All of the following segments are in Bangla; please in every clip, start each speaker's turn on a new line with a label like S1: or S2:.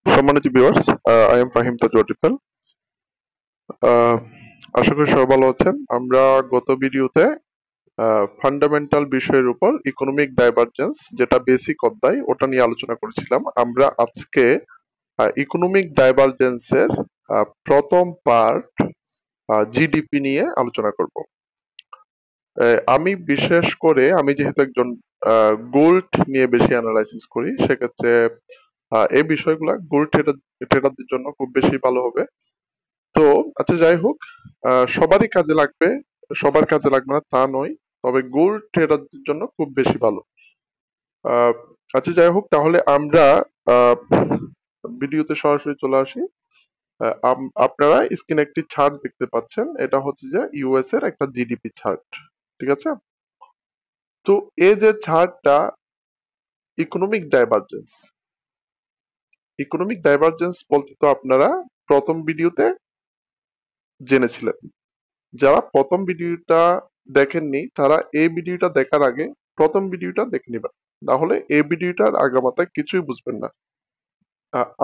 S1: সম্মানিত viewers, I am Fahim Tajwar Rifel. Ah, আশা করি সবাই ভালো আছেন। আমরা গত ভিডিওতে ফান্ডামেন্টাল বিষয়ের উপর ইকোনমিক ডাইভারজেন্স, যেটা বেসিক অধ্যায়, ওটা নিয়ে আলোচনা করেছিলাম। আমরা আজকে ইকোনমিক ডাইভারজেন্সের প্রথম পার্ট জিডিপি নিয়ে আলোচনা করব। আমি বিশেষ করে, আমি যেহেতু একজন গোল্ড নিয়ে বেশি অ্যানালাইসিস করি, সেক্ষেত্রে এই বিষয়গুলো গোল্ড ট্রেডারদের জন্য খুব বেশি ভালো হবে। তো আচ্ছা, যাই হোক, সবারই কাজে লাগবে, সবার কাজে লাগবে না তা নয়, তবে গোল্ড ট্রেডারদের জন্য খুব বেশি ভালো। আহ, আচ্ছা, যাই হোক, তাহলে আমরা আহ, ভিডিওতে সরাসরি চলে আসি। আপনারা স্ক্রিনে একটি চার্ট দেখতে পাচ্ছেন, এটা হচ্ছে যে ইউএস এর একটা জিডিপি চার্ট। ঠিক আছে? তো এই যে চার্টটা, ইকোনমিক ডাইভারজেন্স, ইকোনমিক ডাইভারজেন্স বলতে তো আপনারা প্রথম ভিডিওতে জেনেছিলেন। যারা প্রথম ভিডিওটা দেখেননি তারা এই ভিডিওটা দেখার আগে প্রথম ভিডিওটা দেখে নেবেন, না হলে এই ভিডিওটার আগামাথা কিছুই বুঝবেন না।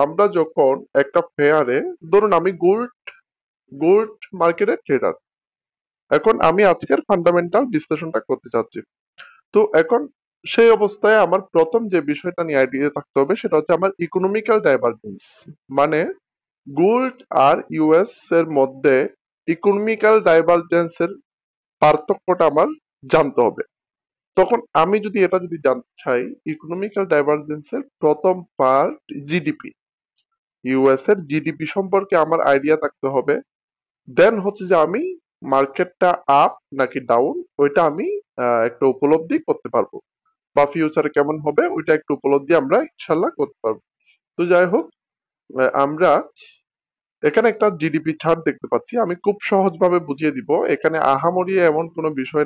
S1: আমরা যখন একটা ফেয়ারে, ধরুন আমি গোল্ড গোল্ড মার্কেটের ট্রেডার, এখন আমি আজকের ফান্ডামেন্টাল বিশ্লেষণটা করতে চাচ্ছি। তো এখন সেই অবস্থায় আমার প্রথম যে বিষয়টা নিয়ে আইডিয়া থাকতে হবে সেটা হচ্ছে আমার ইকোনমিক্যাল ডাইভারজেন্স, মানে গোল্ড আর ইউএস এর মধ্যে ইকোনমিক্যাল ডাইভারজেন্সের পার্থক্যটা আমার জানতে হবে। তখন আমি যদি জানতে চাই, ইকোনমিক্যাল ডাইভারজেন্সের প্রথম পার্ট জিডিপি, ইউএস এর জিডিপি সম্পর্কে আমার আইডিয়া থাকতে হবে। দেন হচ্ছে যে আমি মার্কেটটা আপ নাকি ডাউন, ওইটা আমি একটা উপলব্ধি করতে পারবো, বা ফিউচারে কেমন হবে ওইটা একটু উপলব্ধি আমরা ইনশাল্লাহ করতে পারবো। তো যাই হোক, আমরা এখানে একটা জিডিপি চার্ট দেখতে পাচ্ছি। আমি খুব সহজভাবে বুঝিয়ে দিব, এখানে আহামরি এমন কোনো বিষয়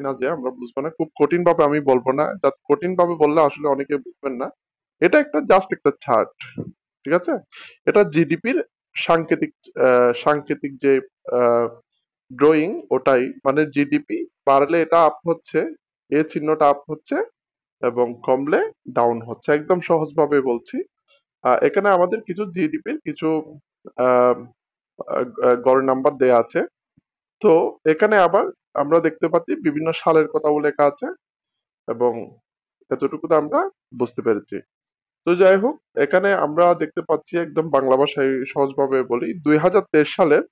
S1: না যে আমরা বুঝবো না। খুব কঠিন ভাবে আমি বলবো না, যা কঠিন ভাবে বললে আসলে অনেকে বুঝবেন না। এটা একটা জাস্ট একটা চার্ট, ঠিক আছে? এটা জিডিপির সাংকেতিক সাংকেতিক যে ড্রয়িং, ওটাই মানে জিডিপি বাড়লে এটা আপ হচ্ছে, এ চিহ্নটা আপ হচ্ছে, এবং কমলে ডাউন হচ্ছে। একদম সহজভাবে বলছি। এখানে আমাদের কিছু জিডিপির কিছু আহ, গড় নাম্বার দেয়া আছে। তো এখানে আবার আমরা দেখতে পাচ্ছি বিভিন্ন সালের কথা উল্লেখ আছে, এবং এতটুকু তো আমরা বুঝতে পেরেছি। তো যাই হোক, এখানে আমরা দেখতে পাচ্ছি, একদম বাংলা ভাষায় সহজভাবে বলি, 2023 সালের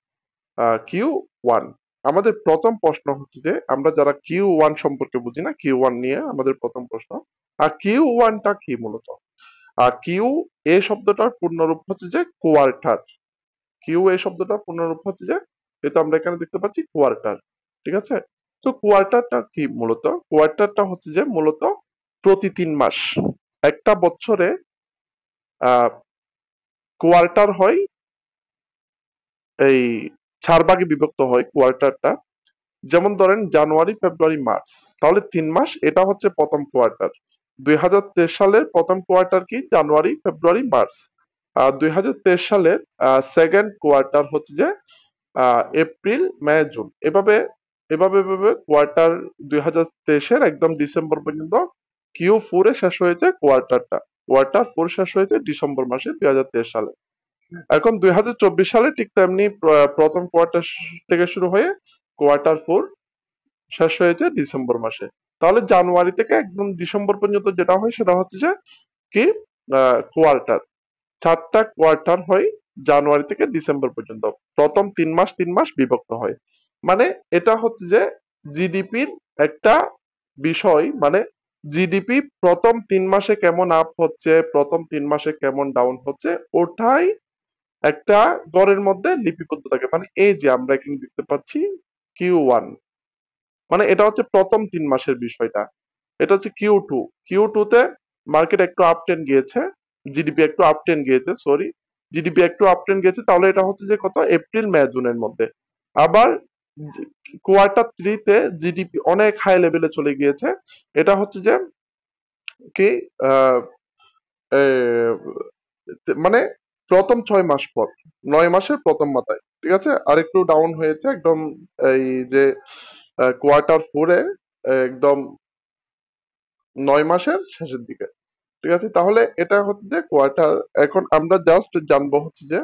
S1: Q1। আমাদের প্রথম প্রশ্ন হচ্ছে যে আমরা যারা Q1 সম্পর্কে বুঝি না, Q1 নিয়ে আমাদের প্রথম প্রশ্ন। আর Q1টা কি মূলত? আর কিউ এ শব্দটার পূর্ণরূপ হচ্ছে যে কোয়ার্টার। কিউ এই শব্দটার পূর্ণরূপ হচ্ছে যে, যেটা আমরা এখানে দেখতে পাচ্ছি, কোয়ার্টার। ঠিক আছে? তো কোয়ার্টারটা কি মূলত? কোয়ার্টারটা হচ্ছে যে মূলত প্রতি 3 মাস, একটা বছরে আহ কোয়ার্টার হয়, এই 4 ভাগে বিভক্ত হয় কোয়ার্টারটা। যেমন ধরেন জানুয়ারি, ফেব্রুয়ারি, মার্চ, তাহলে 3 মাস, এটা হচ্ছে প্রথম কোয়ার্টার। 2023 সালের প্রথম কোয়ার্টার কি? জানুয়ারি, ফেব্রুয়ারি, মার্চ। 2023 সালের সেকেন্ড কোয়ার্টার হচ্ছে যে এপ্রিল, মে, জুন। এভাবে এভাবে এভাবে কোয়ার্টার 2023-এর একদম ডিসেম্বর পর্যন্ত Q4 এ শেষ হয়েছে কোয়ার্টারটা। কোয়ার্টার 4 শেষ হয়েছে ডিসেম্বর মাসে 2023 সালে। এখন 2024 সালে ঠিক তেমনি প্রথম কোয়ার্টার থেকে শুরু হয়ে কোয়ার্টার 4 শেষ হয়েছে ডিসেম্বর মাসে। তাহলে জানুয়ারি থেকে একদম ডিসেম্বর পর্যন্ত যেটা হয় সেটা হচ্ছে যে কি, কোয়ার্টার। 4টা কোয়ার্টার হয় জানুয়ারি থেকে ডিসেম্বর পর্যন্ত। প্রথম 3 মাস 3 মাস বিভক্ত হয়। মানে এটা হচ্ছে যে জিডিপির একটা বিষয়, মানে জিডিপি প্রথম 3 মাসে কেমন আপ হচ্ছে, প্রথম 3 মাসে কেমন ডাউন হচ্ছে, ওটাই একটা গড়ের মধ্যে লিপিবদ্ধ থাকে। মানে এই যে আমরা এখানে দেখতে পাচ্ছি Q1, মানে এটা হচ্ছে প্রথম 3 মাসের বিষয়টা। এটা হচ্ছে Q2। Q2 তে মার্কেট একটু আপ ট্রেন্ড গিয়েছে, জিডিপি একটু আপ ট্রেন্ড গিয়েছে, সরি, জিডিপি একটু আপ ট্রেন্ড গিয়েছে, তাহলে এটা হচ্ছে যে কত, এপ্রিল, মে, জুনের মধ্যে। আবার কোয়ার্টার 3 তে জিডিপি অনেক হাই লেভেলে চলে গিয়েছে, এটা হচ্ছে যে কি, আহ, এ, মানে প্রথম 6 মাস পর, 9 মাসের প্রথম মাথায়। ঠিক আছে? আর একটু ডাউন হয়েছে একদম এই যে কোয়ার্টার 4-এ, একদম 9 মাসের শেষের দিকে। ঠিক আছে, তাহলে এটা হচ্ছে যে কোয়ার্টার। এখন আমরা জাস্ট জানবো হচ্ছে যে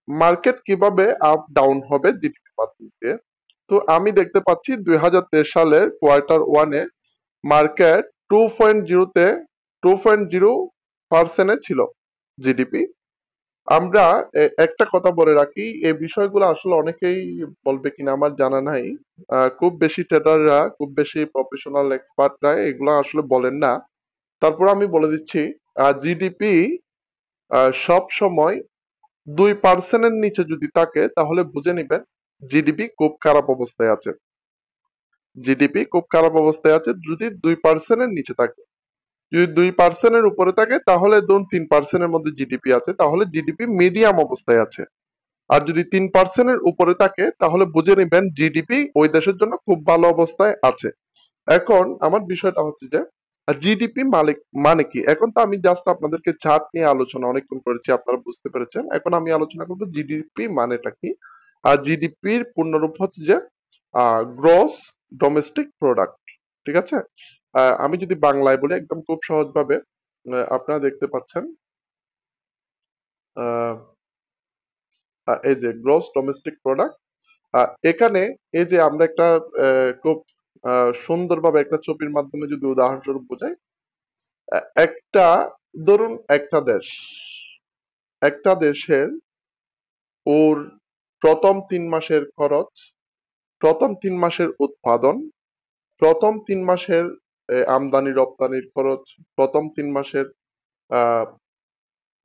S1: মার্কেট কিভাবে আপ ডাউন হবে জিডিপি মাধ্যম দিয়ে। তো আমি দেখতে পাচ্ছি 2023 সালের কোয়ার্টার ওয়ানে মার্কেট 2.0 তে 2.0% ছিল জিডিপি। আমরা একটা কথা বলে রাখি, এই বিষয়গুলো আসলে অনেকেই বলবে কিনা আমার জানা নাই। খুব বেশি ট্রেডাররা, খুব বেশি প্রফেশনাল এক্সপার্টরা এগুলো আসলে বলেন না। তারপর আমি বলে দিচ্ছি, জিডিপি সব সময় 2%-এর নিচে যদি থাকে তাহলে বুঝে নিবেন জিডিপি খুব খারাপ অবস্থায় আছে। জিডিপি খুব খারাপ অবস্থায় আছে যদি 2%-এর নিচে থাকে। যদি 2%-এর উপরে থাকে তাহলে ধরুন 3%-এর মধ্যে জিডিপি আছে, তাহলে জিডিপি মিডিয়াম অবস্থায় আছে। আর যদি 3%-এর উপরে থাকে তাহলে বুঝে নিবেন জিডিপি ওই দেশের জন্য খুব ভালো অবস্থায় আছে। এখন আমার বিষয়টা হচ্ছে যে জিডিপি মালিক মানে কি। এখন তো আমি জাস্ট আপনাদেরকে চার্ট নিয়ে আলোচনা অনেকক্ষণ করেছি, আপনারা বুঝতে পেরেছেন। এখন আমি আলোচনা করবো জিডিপি মানেটা কি। আর জিডিপির পূর্ণরূপ হচ্ছে যে গ্রস ডোমেস্টিক প্রোডাক্ট। ঠিক আছে, আমি যদি বাংলায় বলি একদম খুব সহজভাবে, আপনারা দেখতে পাচ্ছেন আহ, এই যে গ্রস ডোমেস্টিক প্রোডাক্ট। এখানে এই যে আমরা একটা খুব সুন্দরভাবে একটা ছবির মাধ্যমে যদি উদাহরণস্বরূপ বোঝাই, একটা ধরুন একটা দেশের ওর প্রথম 3 মাসের খরচ, প্রথম 3 মাসের উৎপাদন, প্রথম 3 মাসের আমদানি রপ্তানির খরচ, প্রথম 3 মাসের আহ,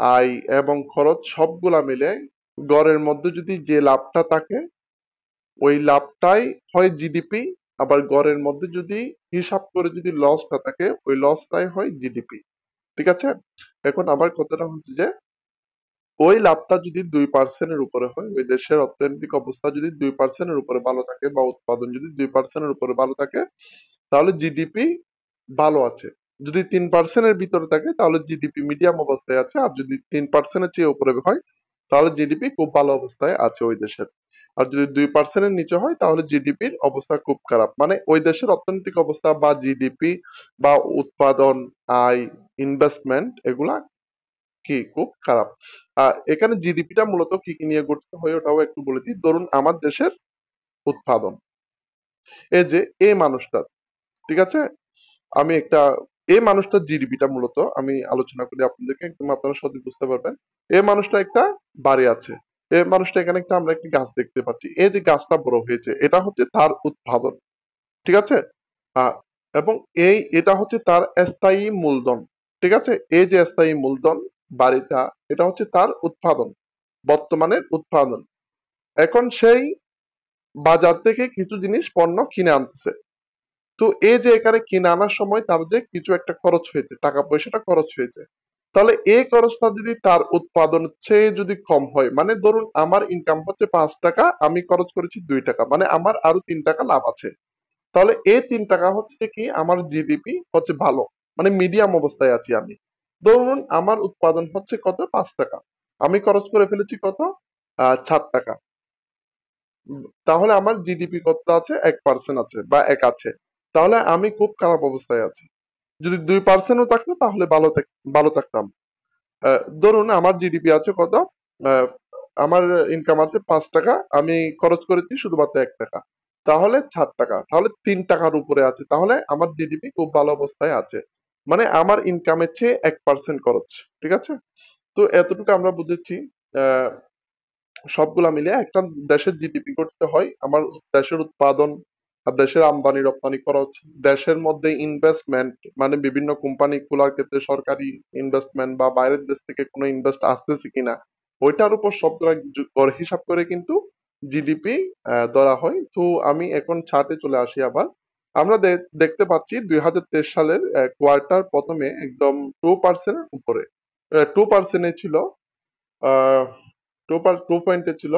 S1: আয় এবং খরচ সবগুলা মিলে গড়ের মধ্যে যদি যে লাভটা থাকে ওই লাভটাই হয় জিডিপি। আবার গড়ের মধ্যে যদি হিসাব করে যদি লসটা থাকে ওই লসটাই হয় জিডিপি। ঠিক আছে, এখন আবার কথাটা হচ্ছে যে ওই লাভটা যদি 2%-এর উপরে হয়, ওই দেশের অর্থনৈতিক অবস্থা যদি 2%-এর উপরে ভালো থাকে বা উৎপাদন যদি 2%-এর উপরে ভালো থাকে তাহলে জিডিপি ভালো আছে। যদি 3%-এর ভিতরে থাকে তাহলে জিডিপি মিডিয়াম অবস্থায় আছে। আর যদি 3%-এর চেয়ে উপরে হয় তাহলে জিডিপি খুব ভালো অবস্থায় আছে ওই দেশের। আর যদি 2%-এর নিচে হয় তাহলে জিডিপির অবস্থা খুব খারাপ, মানে ওই দেশের অর্থনৈতিক অবস্থা বা জিডিপি বা উৎপাদন, আয়, ইনভেস্টমেন্ট এগুলা কি খুব খারাপ। এখানে জিডিপিটা মূলত কি কি নিয়ে গঠিত হয় ওটাও একটু বলে দিই। ধরুন আমার দেশের উৎপাদন, এই যে এই মানুষটা, ঠিক আছে, আমি একটা এই মানুষটার জিডিপিটা মূলত আমি আলোচনা করি আপনাদেরকে, একদম আপনারা সঠিক বুঝতে পারবেন। এই মানুষটা একটা বাড়ি আছে, এই মানুষটা এখানে একটা আমরা একটি গাছ দেখতে পাচ্ছি, এই যে গাছটা বড় হয়েছে এটা হচ্ছে তার উৎপাদন। ঠিক আছে, আহ, এবং এটা হচ্ছে তার স্থায়ী মূলধন। ঠিক আছে, এই যে স্থায়ী মূলধন বাড়িটা, এটা হচ্ছে তার উৎপাদন, বর্তমানের উৎপাদন। এখন সেই বাজার থেকে কিছু জিনিস পণ্য কিনে আনতেছে। তো এই যে এখানে কিনে আনার সময় তার যে কিছু একটা খরচ হয়েছে, টাকা পয়সাটা খরচ হয়েছে, তাহলে এই খরচটা যদি তার উৎপাদনের চেয়ে যদি কম হয়, মানে ধরুন আমার ইনকাম হচ্ছে 5 টাকা, আমি খরচ করেছি 2 টাকা, মানে আমার আরো 3 টাকা লাভ আছে। তাহলে এই 3 টাকা হচ্ছে কি আমার জিডিপি হচ্ছে ভালো, মানে মিডিয়াম অবস্থায় আছি আমি। ধরুন আমার উৎপাদন হচ্ছে কত, 5 টাকা, আমি খরচ করে ফেলেছি কত, 4 টাকা। তাহলে আমার জিডিপি কতটা আছে, 1% আছে বা 1 আছে। তাহলে আমি খুব খারাপ অবস্থায় আছি। যদি 2%-ও থাকতো তাহলে ভালো থাকতাম। ধরুন আমার জিডিপি আছে কত, আহ, আমার ইনকাম আছে 5 টাকা, আমি খরচ করেছি শুধুমাত্র 1 টাকা, তাহলে 4 টাকা, তাহলে 3 টাকার উপরে আছে, তাহলে আমার জিডিপি খুব ভালো অবস্থায় আছে। মানে আমার ইনকামের চেয়ে 1% খরচ। ঠিক আছে, তো এতটুকু আমরা বুঝেছি। আহ সবগুলা মিলে একটা দেশের জিডিপি করতে হয় আমার দেশের উৎপাদন, আর দেশের আমদানি রপ্তানি খরচ, দেশের মধ্যে ইনভেস্টমেন্ট, মানে বিভিন্ন কোম্পানি খোলার ক্ষেত্রে সরকারি ইনভেস্টমেন্ট বা বাইরের দেশ থেকে কোনো ইনভেস্ট আসতেছে কিনা ওইটার উপর সবগুলা গড় হিসাব করে কিন্তু জিডিপি ধরা হয়। তো আমি এখন চার্টে চলে আসি আবার। আমরা দেখতে পাচ্ছি 2023 সালের কোয়ার্টার প্রথমে একদম 2%-এর উপরে, 2%-এ ছিল, আহ 2 পয়েন্টে ছিল।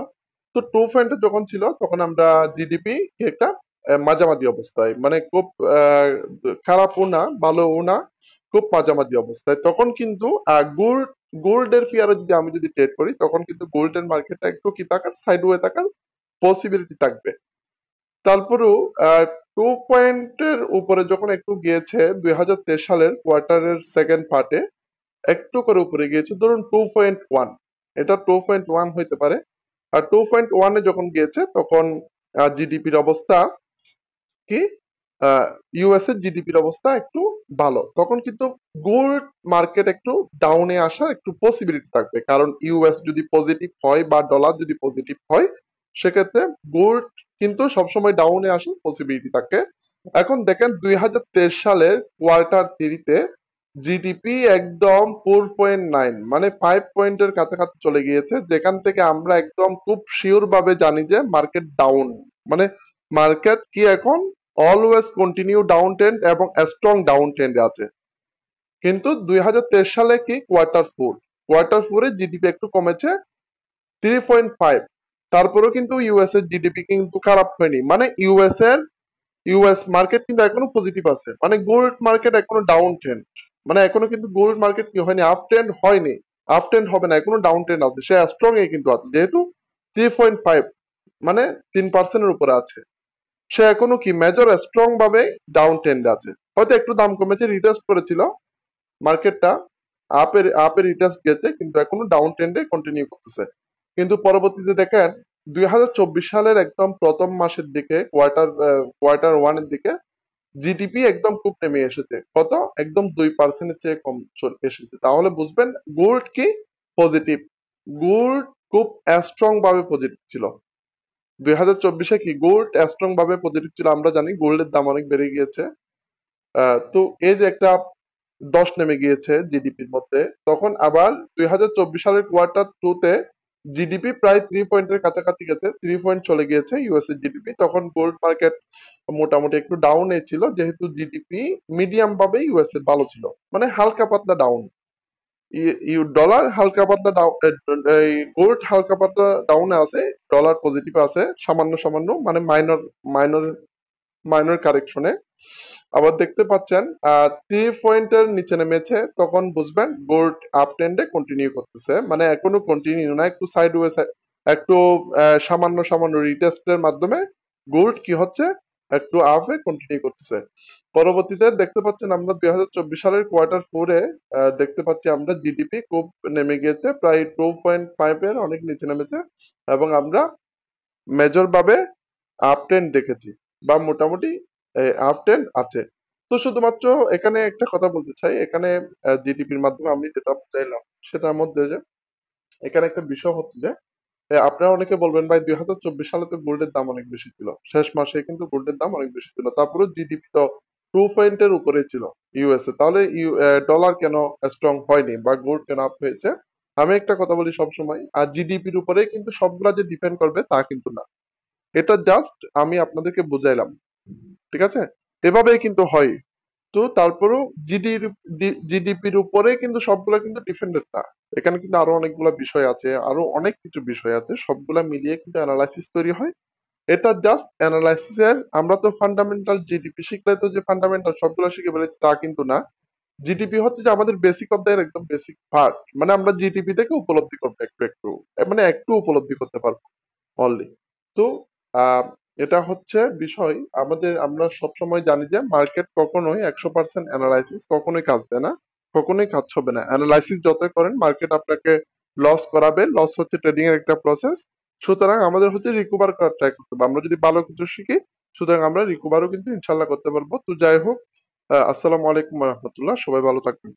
S1: তো 2 পয়েন্টে যখন ছিল তখন আমরা জিডিপি একটা মাঝামাঝি অবস্থায়, মানে খুব আহ, খারাপও না ভালোও না, খুব মাঝামাঝি অবস্থায়। তখন কিন্তু গোল্ডের ফিয়ারে যদি আমি যদি ট্রেড করি তখন কিন্তু গোল্ডের মার্কেটটা একটু কি থাকার সাইডওয়ে থাকার পসিবিলিটি থাকবে। তারপরেও 2 পয়েন্টের উপরে যখন একটু গিয়েছে 2023 সালের কোয়ার্টারের সেকেন্ড পার্টে একটু করে উপরে গিয়েছে, ধরুন 2.1, এটা 2.1 হইতে পারে। আর 2.1-এ যখন গিয়েছে তখন জিডিপির অবস্থা কি, ইউএস এর জিডিপির অবস্থা একটু ভালো, তখন কিন্তু গোল্ড মার্কেট একটু ডাউনে আসার একটু পসিবিলিটি থাকবে, কারণ ইউএস যদি পজিটিভ হয় বা ডলার যদি পজিটিভ হয় সেক্ষেত্রে গোল্ড কিন্তু সবসময় ডাউনে আসার পসিবিলিটি থাকে। এখন দেখেন 2023 সালের কোয়ার্টার 3-তে জিডিপি একদম 4.9, মানে 5 পয়েন্টের কাছাকাছি চলে গিয়েছে, যেখান থেকে আমরা একদম খুব শিওর ভাবে জানি যে মার্কেট ডাউন, মানে মার্কেট কি এখন অলওয়েজ কন্টিনিউ ডাউন ট্রেন্ড এবং স্ট্রং ডাউন ট্রেন্ডে আছে। কিন্তু 2023 সালে কি কোয়ার্টার 4 এ জিডিপি একটু কমেছে 3.5, তারপরেও কিন্তু ইউএস এর জিডিপি কিন্তু খারাপ হয়নি, মানে ইউএস মার্কেট কিন্তু এখনো পজিটিভ আছে, মানে গোল্ড মার্কেট এখনো ডাউন ট্রেন্ড, মানে এখনো কিন্তু গোল্ড মার্কেট কি হয়নি, আপ ট্রেন্ড হয়নি, আপ ট্রেন্ড হবে না, এখনো ডাউন ট্রেন্ড আছে, সে স্ট্রং এ কিন্তু আছে, যেহেতু 3.5 মানে 3%-এর উপরে আছে, সে এখনো কি মেজর স্ট্রং ভাবে ডাউন ট্রেন্ডে আছে। হয়তো একটু দাম কমেছে, রিটেস্ট করেছিল মার্কেটটা, আপের রিটেস্ট গেছে, কিন্তু এখনো ডাউন ট্রেন্ডে কন্টিনিউ করতেছে। কিন্তু পরবর্তীতে দেখেন 2024 সালের একদম প্রথম মাসের দিকে কোয়ার্টার 1-এর দিকে জিডিপি একদম খুব নেমে এসেছে, কত, একদম 2%-এর চেয়ে কম এসেছে, তাহলে বুঝবেন গোল্ড কি পজিটিভ, গোল্ড খুব স্ট্রং ভাবে পজিটিভ ছিল। 2024-এ কি গোল্ড স্ট্রং ভাবে পজিটিভ ছিল, আমরা জানি গোল্ডের দাম অনেক বেড়ে গিয়েছে। তো এই যে একটা 10 নেমে গিয়েছে জিডিপির মধ্যে, তখন আবার 2024 সালের কোয়ার্টার 2-তে জিডিপি প্রায় 3 পয়েন্টের কাছাকাছি গেছে, 3 পয়েন্ট চলে গিয়েছে ইউএস এর জিডিপি, তখন গোল্ড মার্কেট মোটামুটি একটু ডাউনে ছিল, যেহেতু জিডিপি মিডিয়াম ভাবে ইউএস এর ভালো ছিল, মানে হালকা পাতলা ডাউন, ডলার হালকা পাতলা ডাউন, এই গোল্ড হালকা পাতলা ডাউনে আছে, ডলার পজিটিভ আছে সামান্য সামান্য, মানে মাইনর মাইনর মাইনর কারেকশনে। আবার দেখতে পাচ্ছেন 3 পয়েন্টের নিচে নেমেছে, তখন বুঝবেন গোল্ড আপ ট্রেন্ডে কন্টিনিউ করতেছে, মানে এখনো কন্টিনিউ না, একটু সাইডওয়েজ, একটু সামান্য সামান্য রিটেস্টের মাধ্যমে গোল্ড কি হচ্ছে একটু আপে কন্টিনিউ করতেছে। পরবর্তীতে দেখতে পাচ্ছেন আমরা 2024 সালের কোয়ার্টার 4-এ দেখতে পাচ্ছি আমরা জিডিপি খুব নেমে গিয়েছে, প্রায় 2.5 এর অনেক নিচে নেমেছে, এবং আমরা মেজর ভাবে আপ ট্রেন্ড দেখেছি, বা মোটামুটি আপ ট্রেন্ড আছে। তো শুধুমাত্র এখানে একটা কথা বলতে চাই, এখানে জিডিপির মাধ্যমে আমি যেটা চাইলাম সেটার মধ্যে যে এখানে একটা বিষয় হচ্ছে যে আপনারা অনেকে বলবেন ভাই 2024 সালে তো গোল্ডের দাম অনেক বেশি ছিল, শেষ মাসে কিন্তু গোল্ডের দাম অনেক বেশি ছিল, তারপরে জিডিপি তো 2 পয়েন্টের উপরে ছিল ইউএসএ, তাহলে ডলার কেন স্ট্রং হয়নি বা গোল্ড কেন আপ হয়েছে? আমি একটা কথা বলি সবসময়, আর জিডিপির উপরে কিন্তু সবগুলা যে ডিপেন্ড করবে তা কিন্তু না, এটা জাস্ট আমি আপনাদেরকে বুঝাইলাম, ঠিক আছে, এভাবেই কিন্তু হয়। তো তারপরেও জিডিপির উপরে কিন্তু সবগুলা কিন্তু ডিপেন্ডেন্ট না, এখানে কিন্তু আরো অনেকগুলা বিষয় আছে, আরো অনেক কিছু বিষয় আছে, সবগুলা মিলিয়ে কিন্তু অ্যানালাইসিস তৈরি হয়। এটা জাস্ট অ্যানালাইসিস এর, আমরা তো ফান্ডামেন্টাল জিডিপি শিখলে তো যে ফান্ডামেন্টাল সবগুলো শিখে ফেলেছি তা কিন্তু না। জিডিপি হচ্ছে যে আমাদের বেসিক অফ দ্য একদম বেসিক পার্ট, মানে আমরা জিডিপি থেকে উপলব্ধি করবো একটু একটু, মানে একটু উপলব্ধি করতে পারবো অনলি। তো আহ, এটা হচ্ছে বিষয় আমাদের, আমরা সবসময় জানি যে মার্কেট কখনোই 100% অ্যানালাইসিস কখনোই কাজ দেয় না, কখনোই কাজ হবে না, অ্যানালাইসিস যতই করেন মার্কেট আপনাকে লস করাবে, লস হচ্ছে ট্রেডিং এর একটা প্রসেস। সুতরাং আমাদের হচ্ছে রিকভার করার ট্রাই করতে হবে, আমরা যদি ভালো কিছু শিখি সুতরাং আমরা রিকভারও কিন্তু ইনশাল্লাহ করতে পারবো। তো যাই হোক, আসসালামু আলাইকুম রহমতুল্লাহ, সবাই ভালো থাকবেন।